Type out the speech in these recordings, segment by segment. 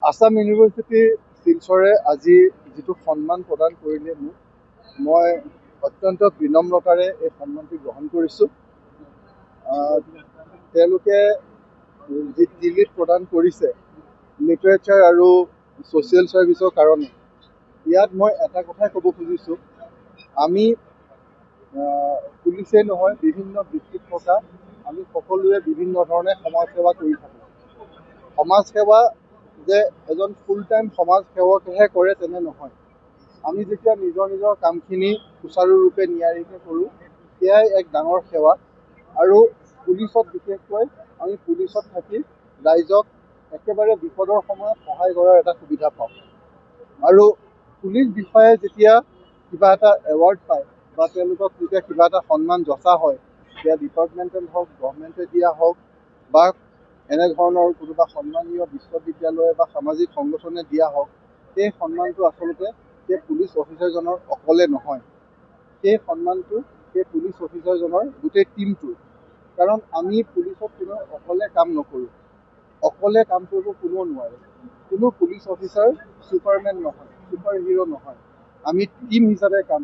Assam university শিলচৰে আজি যিটো সন্মান প্ৰদান কৰিলে মোক, মই অত্যন্ত বিনম্ৰতাৰে এই সন্মানটি গ্ৰহণ কৰিছোঁ। তেওঁলোকে যি ডিলিট প্ৰদান কৰিছে লিটাৰেচাৰ আৰু ছ'চিয়েল ছাৰ্ভিচৰ কাৰণে, ইয়াত মই এটা কথাই ক'ব খুজিছোঁ, আমি পুলিচেই নহয়, বিভিন্ন বৃত্তিত থকা আমি সকলোৱে বিভিন্ন ধৰণে সমাজসেৱা কৰি থাকোঁ। সমাজসেৱা যে এজন ফুল টাইম সমাজ সেৱকেহে কৰে তেনে নহয়। আমি যেতিয়া নিজৰ নিজৰ কামখিনি সুচাৰুৰূপে নিয়াৰিকৈ কৰোঁ, সেয়াই এক ডাঙৰ সেৱা। আৰু পুলিচত বিশেষকৈ আমি পুলিচত থাকি ৰাইজক একেবাৰে বিপদৰ সময়ত সহায় কৰাৰ এটা সুবিধা পাওঁ। আৰু পুলিচ বিষয়াই যেতিয়া কিবা এটা এৱাৰ্ড পায় বা তেওঁলোকক যেতিয়া কিবা এটা সন্মান যচা হয়, সেয়া ডিপাৰ্টমেণ্টেল হওক, গভৰ্ণমেণ্টে দিয়া হওক বা এনেধৰণৰ কোনোবা সন্মানীয় বিশ্ববিদ্যালয় বা সামাজিক সংগঠনে দিয়া হওক, সেই সন্মানটো আচলতে সেই পুলিচ অফিচাৰজনৰ অকলে নহয়, সেই সন্মানটো সেই পুলিচ অফিচাৰজনৰ গোটেই টীমটোৰ। কাৰণ আমি পুলিচত কোনো অকলে কাম নকৰোঁ, অকলে কাম কৰিব কোনেও নোৱাৰে। কোনো পুলিচ অফিচাৰ ছুপাৰমেন নহয়, ছুপাৰ হিৰো নহয়। আমি টীম হিচাপে কাম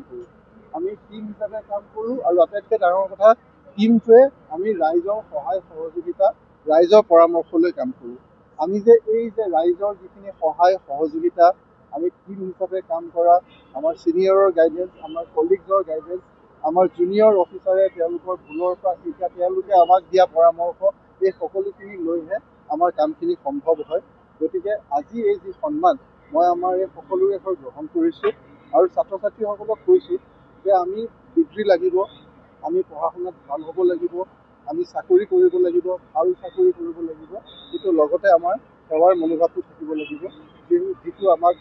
কৰোঁ, আৰু আটাইতকৈ ডাঙৰ কথা, টীমটোৱে আমি ৰাইজৰ সহায় সহযোগিতা, ৰাইজৰ পৰামৰ্শ লৈ কাম কৰোঁ। আমি যে এই যে ৰাইজৰ যিখিনি সহায় সহযোগিতা, আমি টীম হিচাপে কাম কৰা, আমাৰ ছিনিয়ৰৰ গাইডেঞ্চ, আমাৰ কলিগছৰ গাইডেঞ্চ, আমাৰ জুনিয়ৰ অফিচাৰে তেওঁলোকৰ ভুলৰ পৰা শিকা, তেওঁলোকে আমাক দিয়া পৰামৰ্শ, এই সকলোখিনি লৈহে আমাৰ কামখিনি সম্ভৱ হয়। গতিকে আজি এই যি সন্মান, মই আমাৰ এই সকলোৰে হৈ গ্ৰহণ কৰিছোঁ আৰু ছাত্ৰ ছাত্ৰীসকলক কৈছোঁ যে আমি ডিগ্ৰী লাগিব, আমি পঢ়া শুনাত ভাল হ'ব লাগিব, আমি চাকৰি কৰিব লাগিব, ভাল চাকৰি কৰিব লাগিব, কিন্তু লগতে আমাৰ সেৱাৰ মনোভাৱটো থাকিব লাগিব, যিটো আমাক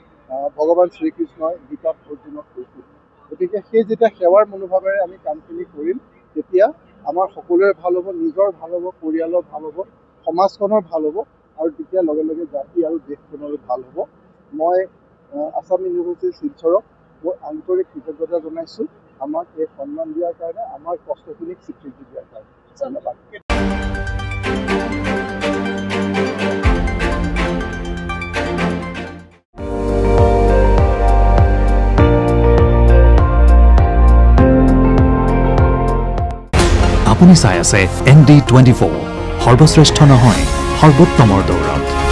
ভগৱান শ্ৰীকৃষ্ণই গীতাত অৰ্জুনক কৈছিল। গতিকে সেই যেতিয়া সেৱাৰ মনোভাৱেৰে আমি কামখিনি কৰিম, তেতিয়া আমাৰ সকলোৰে ভাল হ'ব, নিজৰ ভাল হ'ব, পৰিয়ালৰ ভাল হ'ব, সমাজখনৰ ভাল হ'ব, আৰু তেতিয়া লগে লগে জাতি আৰু দেশখনৰো ভাল হ'ব। মই আসাম ইউনিভাৰ্চিটি শিলচৰক মোৰ আন্তৰিক কৃতজ্ঞতা জনাইছোঁ আমাক এই সন্মান দিয়াৰ কাৰণে, আমাৰ কষ্টখিনিক স্বীকৃতি দিয়াৰ কাৰণে। ধন্যবাদ। আপুনি চাই আছে ND24, সৰ্বশ্ৰেষ্ঠ নহয়, সৰ্বোত্তমৰ দৌৰত।